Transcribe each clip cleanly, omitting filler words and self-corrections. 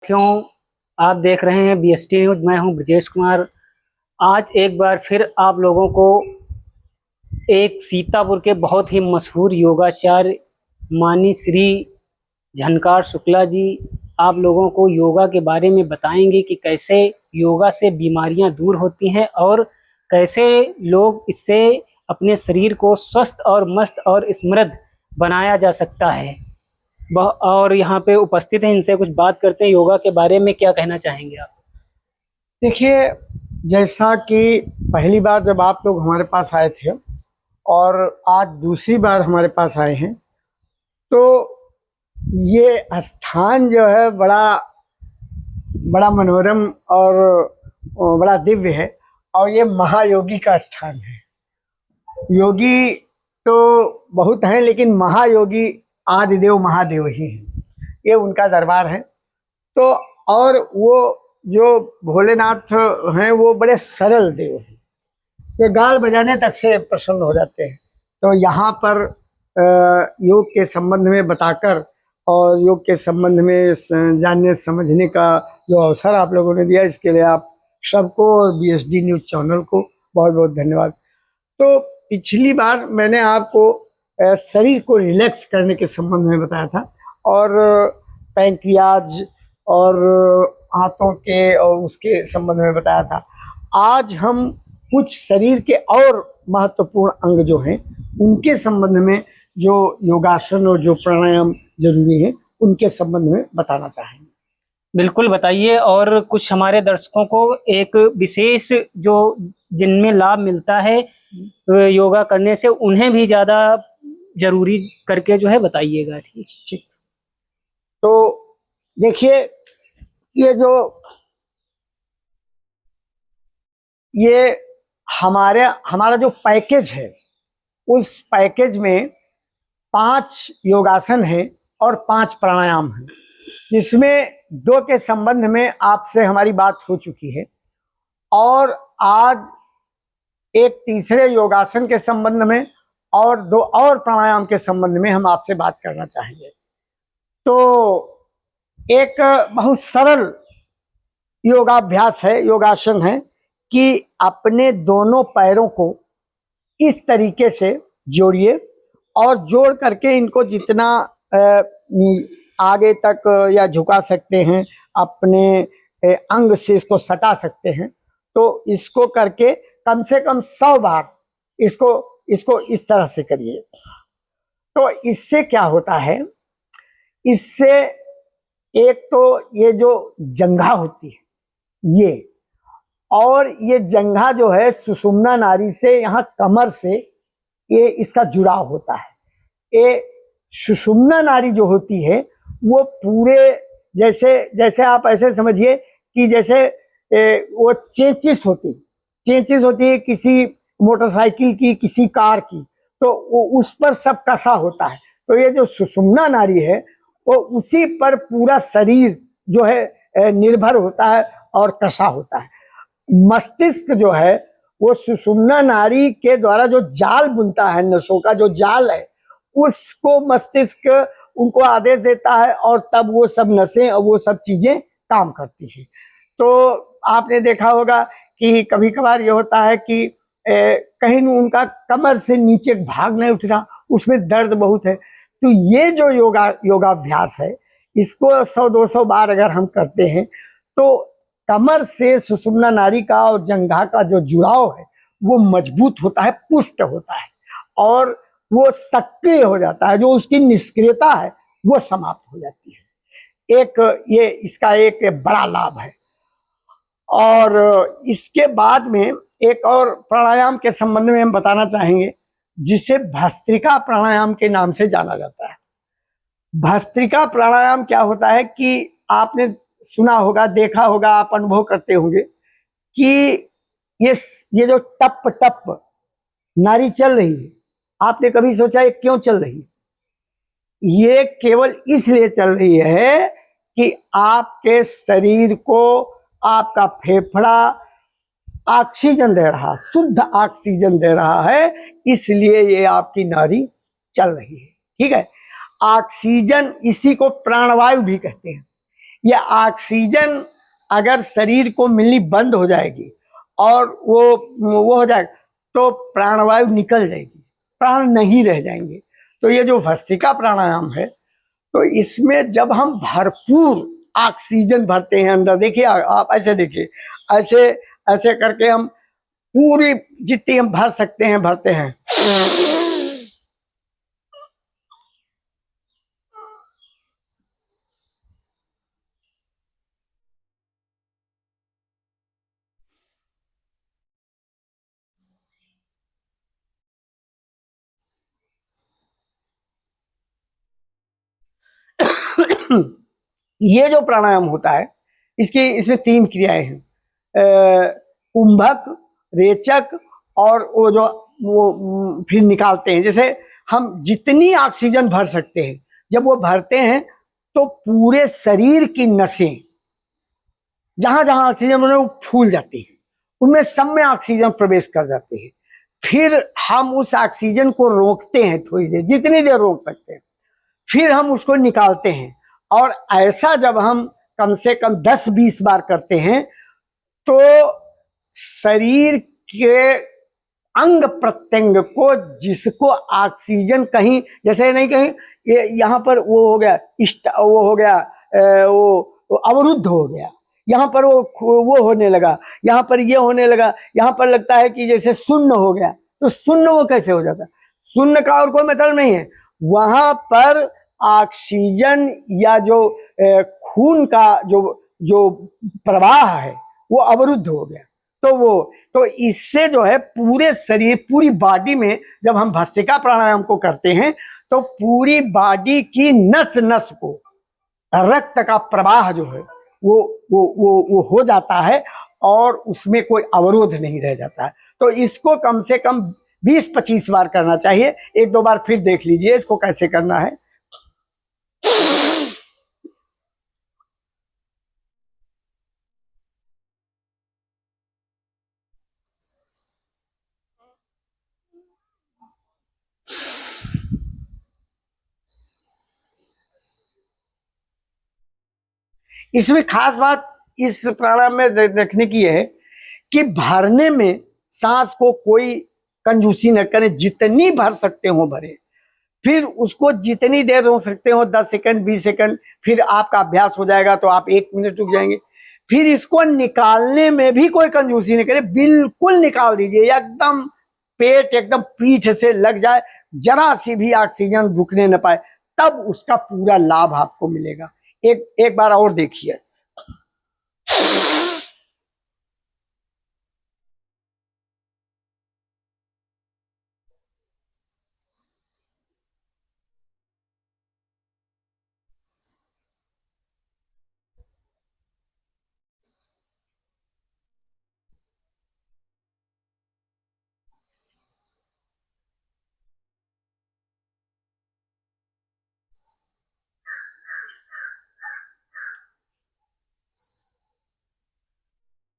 क्यों आप देख रहे हैं बीएसटी न्यूज। मैं हूं ब्रजेश कुमार। आज एक बार फिर आप लोगों को एक सीतापुर के बहुत ही मशहूर योगाचार्य माननीय श्री झनकार शुक्ला जी आप लोगों को योगा के बारे में बताएंगे कि कैसे योगा से बीमारियां दूर होती हैं और कैसे लोग इससे अपने शरीर को स्वस्थ और मस्त और समृद्ध बनाया जा सकता है। और यहाँ पे उपस्थित हैं, इनसे कुछ बात करते हैं योगा के बारे में। क्या कहना चाहेंगे आप? देखिए, जैसा कि पहली बार जब आप लोग हमारे पास आए थे और आज दूसरी बार हमारे पास आए हैं, तो ये स्थान जो है बड़ा बड़ा मनोरम और बड़ा दिव्य है। और ये महायोगी का स्थान है। योगी तो बहुत हैं, लेकिन महायोगी आदिदेव महादेव ही हैं। ये उनका दरबार है। तो और वो जो भोलेनाथ हैं वो बड़े सरल देव हैं, ये गाल बजाने तक से प्रसन्न हो जाते हैं। तो यहाँ पर योग के संबंध में बताकर और योग के संबंध में जानने समझने का जो अवसर आप लोगों ने दिया, इसके लिए आप सबको और बीएसडी न्यूज़ चैनल को बहुत बहुत धन्यवाद। तो पिछली बार मैंने आपको शरीर को रिलैक्स करने के संबंध में बताया था और पैंक्रियाज और हाथों के और उसके संबंध में बताया था। आज हम कुछ शरीर के और महत्वपूर्ण अंग जो हैं उनके संबंध में जो योगासन और जो प्राणायाम जरूरी है उनके संबंध में बताना चाहेंगे। बिल्कुल बताइए। और कुछ हमारे दर्शकों को एक विशेष जो जिनमें लाभ मिलता है योगा करने से, उन्हें भी ज़्यादा जरूरी करके जो है बताइएगा। ठीक। तो देखिए, ये हमारा जो पैकेज है, उस पैकेज में 5 योगासन है और 5 प्राणायाम है, जिसमें 2 के संबंध में आपसे हमारी बात हो चुकी है और आज एक तीसरे योगासन के संबंध में और 2 और प्राणायाम के संबंध में हम आपसे बात करना चाहेंगे। तो एक बहुत सरल योगाभ्यास है, योगासन है कि अपने दोनों पैरों को इस तरीके से जोड़िए और जोड़ करके इनको जितना आगे तक या झुका सकते हैं, अपने अंग से इसको सटा सकते हैं। तो इसको करके कम से कम 100 बार इसको इस तरह से करिए। तो इससे क्या होता है, इससे एक तो ये जो जंघा होती है ये, और ये जंघा जो है सुषुम्ना नाड़ी से यहाँ कमर से ये इसका जुड़ाव होता है। ये सुषुम्ना नाड़ी जो होती है वो पूरे जैसे आप ऐसे समझिए कि जैसे वो चेचिस होती है किसी मोटरसाइकिल की, किसी कार की, तो वो उस पर सब कसा होता है। तो ये जो सुषुम्ना नाड़ी है वो उसी पर पूरा शरीर जो है निर्भर होता है और कसा होता है। मस्तिष्क जो है वो सुषुम्ना नाड़ी के द्वारा जो जाल बुनता है, नसों का जो जाल है, उसको मस्तिष्क उनको आदेश देता है और तब वो सब नसें और वो सब चीजें काम करती हैं। तो आपने देखा होगा कि कभी कभार ये होता है कि कहीं उनका कमर से नीचे भाग नहीं उठ रहा, उसमें दर्द बहुत है। तो ये जो योगाभ्यास है, इसको 100-200 बार अगर हम करते हैं तो कमर से सुषुम्ना नाड़ी का और जंघा का जो जुड़ाव है वो मजबूत होता है, पुष्ट होता है और वो सक्रिय हो जाता है। जो उसकी निष्क्रियता है वो समाप्त हो जाती है। ये इसका एक बड़ा लाभ है। और इसके बाद में एक और प्राणायाम के संबंध में हम बताना चाहेंगे, जिसे भस्त्रिका प्राणायाम के नाम से जाना जाता है। भस्त्रिका प्राणायाम क्या होता है कि आपने सुना होगा, देखा होगा, आप अनुभव करते होंगे कि ये जो टप टप नाड़ी चल रही है, आपने कभी सोचा ये क्यों चल रही है? ये केवल इसलिए चल रही है कि आपके शरीर को आपका फेफड़ा ऑक्सीजन दे रहा, शुद्ध ऑक्सीजन दे रहा है, इसलिए ये आपकी नाड़ी चल रही है। ठीक है। ऑक्सीजन, इसी को प्राणवायु भी कहते हैं। ये ऑक्सीजन अगर शरीर को मिलनी बंद हो जाएगी और वो हो जाएगा तो प्राणवायु निकल जाएगी, प्राण नहीं रह जाएंगे। तो ये जो भस्त्रिका प्राणायाम है, तो इसमें जब हम भरपूर ऑक्सीजन भरते हैं अंदर, देखिए आप ऐसे देखिए, ऐसे ऐसे करके हम पूरी जितनी हम भर सकते हैं भरते हैं। ये जो प्राणायाम होता है, इसमें 3 क्रियाएं हैं, कुंभक, रेचक और वो फिर निकालते हैं। जैसे हम जितनी ऑक्सीजन भर सकते हैं, जब वो भरते हैं तो पूरे शरीर की नसें जहां जहां ऑक्सीजन बने वो फूल जाती है, उनमें सब में ऑक्सीजन प्रवेश कर जाती है। फिर हम उस ऑक्सीजन को रोकते हैं थोड़ी देर, जितनी देर रोक सकते हैं, फिर हम उसको निकालते हैं। और ऐसा जब हम कम से कम 10-20 बार करते हैं तो शरीर के अंग प्रत्यंग को, जिसको ऑक्सीजन कहीं जैसे नहीं, कहीं ये यहाँ पर वो हो गया, वो हो गया, वो अवरुद्ध हो गया, यहाँ पर वो होने लगा, यहाँ पर ये होने लगा, यहाँ पर लगता है कि जैसे शून्य हो गया। तो शून्य वो कैसे हो जाता? शून्य का और कोई मतलब नहीं है, वहां पर ऑक्सीजन या जो खून का जो प्रवाह है वो अवरुद्ध हो गया। तो इससे जो है पूरे शरीर, पूरी बॉडी में जब हम भस्त्रिका प्राणायाम को करते हैं तो पूरी बॉडी की नस नस को रक्त का प्रवाह जो है वो हो जाता है और उसमें कोई अवरोध नहीं रह जाता है। तो इसको कम से कम 20-25 बार करना चाहिए। 1-2 बार फिर देख लीजिए इसको कैसे करना है। इसमें खास बात इस प्राणायाम में रखने की है कि भरने में सांस को कोई कंजूसी न करें, जितनी भर सकते हो भरे, फिर उसको जितनी देर रोक सकते हो, 10 सेकंड 20 सेकंड, फिर आपका अभ्यास हो जाएगा तो आप 1 मिनट रुक जाएंगे। फिर इसको निकालने में भी कोई कंजूसी नहीं करे, बिल्कुल निकाल दीजिए, एकदम पेट एकदम पीठ से लग जाए, जरा सी भी ऑक्सीजन रुकने न पाए, तब उसका पूरा लाभ आपको मिलेगा। एक बार और देखिए।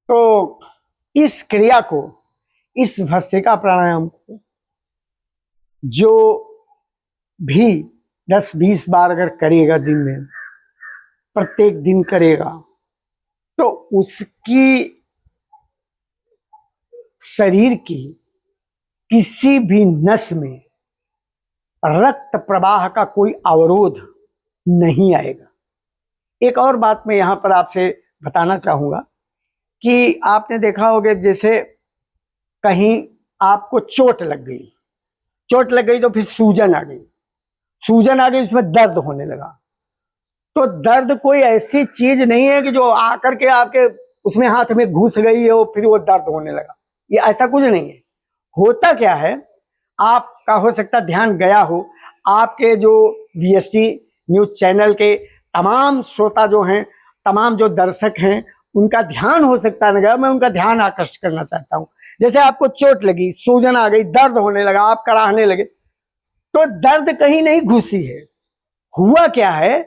तो इस क्रिया को, इस भस्त्रिका प्राणायाम को जो भी 10-20 बार अगर करेगा दिन में, प्रत्येक दिन करेगा, तो उसकी शरीर की किसी भी नस में रक्त प्रवाह का कोई अवरोध नहीं आएगा। एक और बात मैं यहाँ पर आपसे बताना चाहूँगा कि आपने देखा होगा, जैसे कहीं आपको चोट लग गई तो फिर सूजन आ गई, इसमें दर्द होने लगा। तो दर्द कोई ऐसी चीज नहीं है कि जो आकर के आपके उसमें हाथ में घुस गई हो फिर वो दर्द होने लगा, ये ऐसा कुछ नहीं है। होता क्या है, आपका हो सकता ध्यान गया हो, आपके जो बीएसटी न्यूज चैनल के तमाम श्रोता जो हैं, तमाम जो दर्शक हैं, उनका ध्यान हो सकता न गया, मैं उनका ध्यान आकर्षित करना चाहता हूँ। जैसे आपको चोट लगी, सूजन आ गई, दर्द होने लगा, आप कराहने लगे, तो दर्द कहीं नहीं घुसी है। हुआ क्या है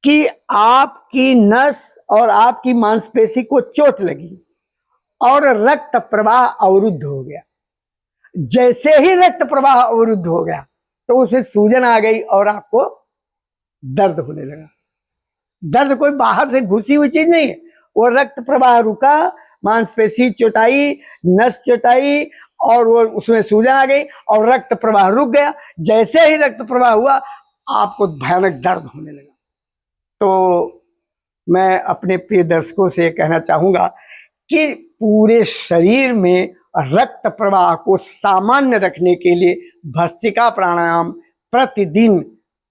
कि आपकी नस और आपकी मांसपेशी को चोट लगी और रक्त प्रवाह अवरुद्ध हो गया। जैसे ही रक्त प्रवाह अवरुद्ध हो गया तो उसमें सूजन आ गई और आपको दर्द होने लगा। दर्द कोई बाहर से घुसी हुई चीज नहीं है, वो रक्त प्रवाह रुका, मांसपेशी चोटाई, नस चोटाई और वो उसमें सूजन आ गई और रक्त प्रवाह रुक गया। जैसे ही रक्त प्रवाह हुआ आपको भयानक दर्द होने लगा। तो मैं अपने प्रिय दर्शकों से कहना चाहूँगा कि पूरे शरीर में रक्त प्रवाह को सामान्य रखने के लिए भस्त्रिका प्राणायाम प्रतिदिन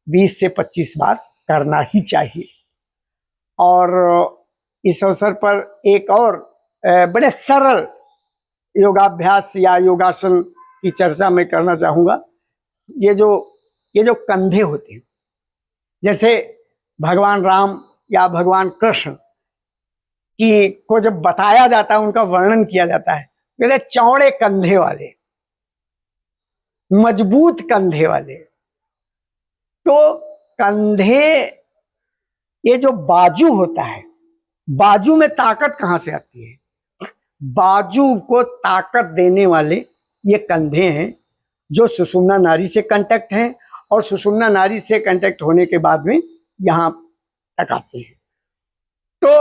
20 से 25 बार करना ही चाहिए। और इस अवसर पर एक और बड़े सरल योगाभ्यास या योगासन की चर्चा मैं करना चाहूँगा। ये जो कंधे होते हैं, जैसे भगवान राम या भगवान कृष्ण की को जब बताया जाता है, उनका वर्णन किया जाता है, जैसे चौड़े कंधे वाले, मजबूत कंधे वाले। तो कंधे, ये जो बाजू होता है, बाजू में ताकत कहाँ से आती है? बाजू को ताकत देने वाले ये कंधे हैं जो सुषुम्ना नाड़ी से कांटेक्ट हैं और सुषुम्ना नाड़ी से कांटेक्ट होने के बाद में यहाँ तक आते हैं। तो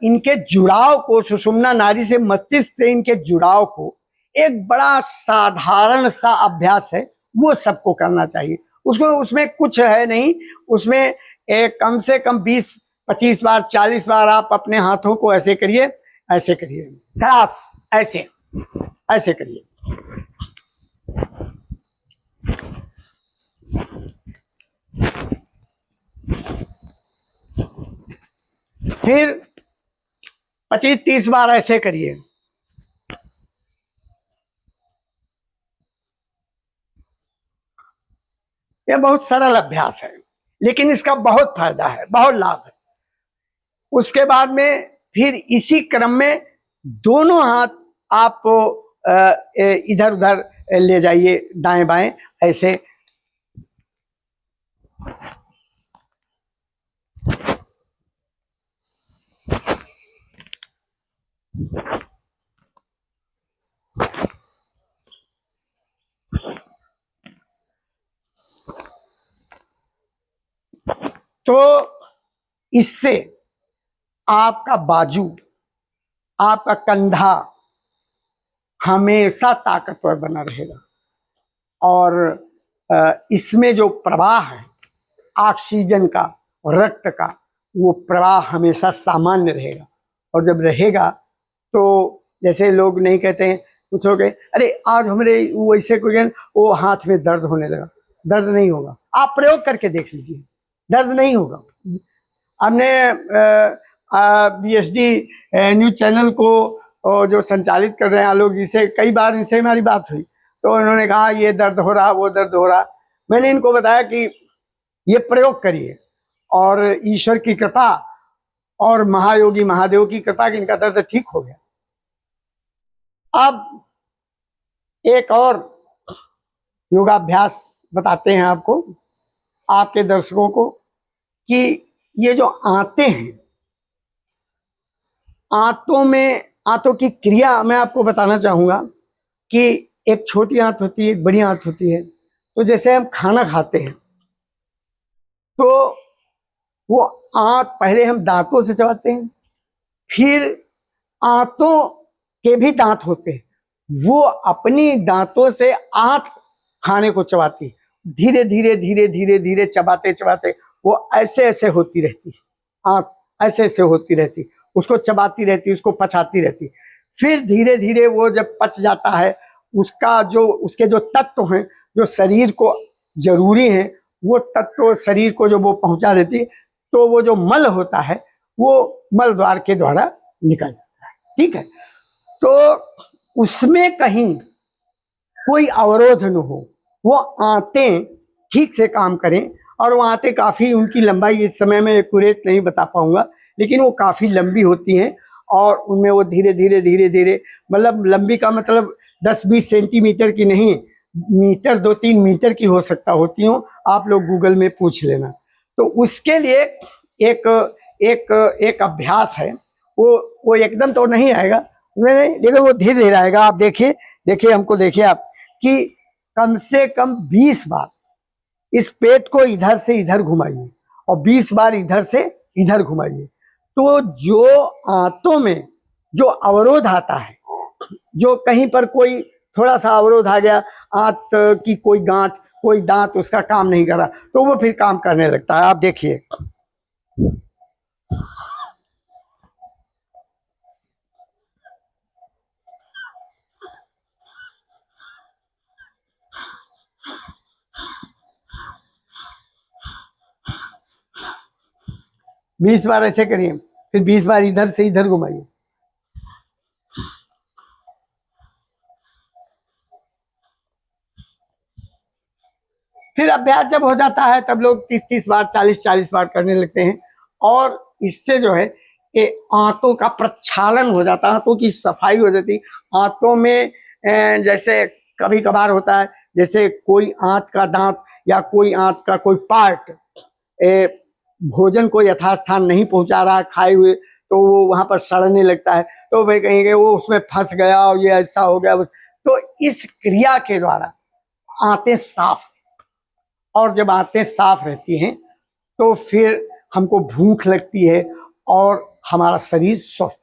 इनके जुड़ाव को, सुषुम्ना नाड़ी से मस्तिष्क से इनके जुड़ाव को एक बड़ा साधारण सा अभ्यास है, वो सबको करना चाहिए। उसमें कुछ है नहीं, उसमें कम से कम 20-25 बार 40 बार आप अपने हाथों को ऐसे करिए, ऐसे करिए, क्रॉस, ऐसे ऐसे करिए। फिर 25-30 बार ऐसे करिए। यह बहुत सरल अभ्यास है, लेकिन इसका बहुत फायदा है, बहुत लाभ है। उसके बाद में फिर इसी क्रम में दोनों हाथ आप इधर उधर ले जाइए, दाएं बाएं, ऐसे। तो इससे आपका बाजू, आपका कंधा हमेशा ताकतवर बना रहेगा और इसमें जो प्रवाह है ऑक्सीजन का, रक्त का, वो प्रवाह हमेशा सामान्य रहेगा। और जब रहेगा तो जैसे लोग नहीं कहते हैं, कुछ हो गए, अरे आज हमारे वैसे कोई, वो हाथ में दर्द होने लगा। दर्द नहीं होगा, आप प्रयोग करके देख लीजिए, दर्द नहीं होगा। हमने BSD न्यूज़ चैनल को जो संचालित कर रहे हैं आलोक जी से, कई बार इनसे हमारी बात हुई, तो उन्होंने कहा ये दर्द हो रहा, वो दर्द हो रहा। मैंने इनको बताया कि ये प्रयोग करिए और ईश्वर की कृपा और महायोगी महादेव की कृपा कि इनका दर्द ठीक हो गया। अब एक और योगाभ्यास बताते हैं आपको, आपके दर्शकों को, कि ये जो आंतें हैं, आंतों की क्रिया मैं आपको बताना चाहूँगा कि एक छोटी आंत होती है, एक बड़ी आंत होती है। तो जैसे हम खाना खाते हैं तो वो आंत पहले हम दांतों से चबाते हैं, फिर आंतों के भी दांत होते हैं, वो अपनी दांतों से आंत खाने को चबाती है। धीरे धीरे धीरे धीरे धीरे चबाते चबाते वो ऐसे ऐसे होती रहती है, आंत ऐसे ऐसे होती रहती, उसको चबाती रहती, उसको पचाती रहती। फिर धीरे धीरे वो जब पच जाता है, उसके जो तत्व हैं जो शरीर को जरूरी हैं, वो तत्व शरीर को जो वो पहुंचा देती, तो वो जो मल होता है वो मल द्वार के द्वारा निकल जाता है। ठीक है, तो उसमें कहीं कोई अवरोध न हो, वो आंतें ठीक से काम करें। और वो आंतें काफ़ी, उनकी लंबाई इस समय में एक्यूरेट नहीं बता पाऊंगा, लेकिन वो काफ़ी लंबी होती हैं और उनमें वो धीरे धीरे धीरे धीरे, मतलब लंबी का मतलब 10-20 सेंटीमीटर की नहीं, मीटर 2-3 मीटर की हो सकता होती हूँ। आप लोग गूगल में पूछ लेना। तो उसके लिए एक अभ्यास है, वो एकदम तो नहीं आएगा, लेकिन वो धीरे धीरे आएगा। आप देखिए हमको, देखिए आप, कि कम से कम 20 बार इस पेट को इधर से इधर घुमाइए और 20 बार इधर से इधर घुमाइए। तो जो आंतों में जो अवरोध आता है, जो कहीं पर कोई थोड़ा सा अवरोध आ गया, आंत की कोई गांठ, कोई दांत उसका काम नहीं कर रहा, तो वो फिर काम करने लगता है। आप देखिए, बीस बार ऐसे करिए, फिर 20 बार इधर से इधर घुमाइए। फिर अभ्यास जब हो जाता है तब लोग 30-30 बार, 40-40 बार करने लगते हैं, और इससे जो है ये आंतों का प्रक्षालन हो जाता है, आंतों की सफाई हो जाती है। आंतों में जैसे कभी कभार होता है, जैसे कोई आंत का दांत या कोई आंत का कोई पार्ट भोजन को यथास्थान नहीं पहुंचा रहा खाए हुए, तो वो वहां पर सड़ने लगता है, तो भाई कहेंगे वो उसमें फंस गया और ये ऐसा हो गया। तो इस क्रिया के द्वारा आंतें साफ, और जब आंतें साफ रहती हैं तो फिर हमको भूख लगती है और हमारा शरीर स्वस्थ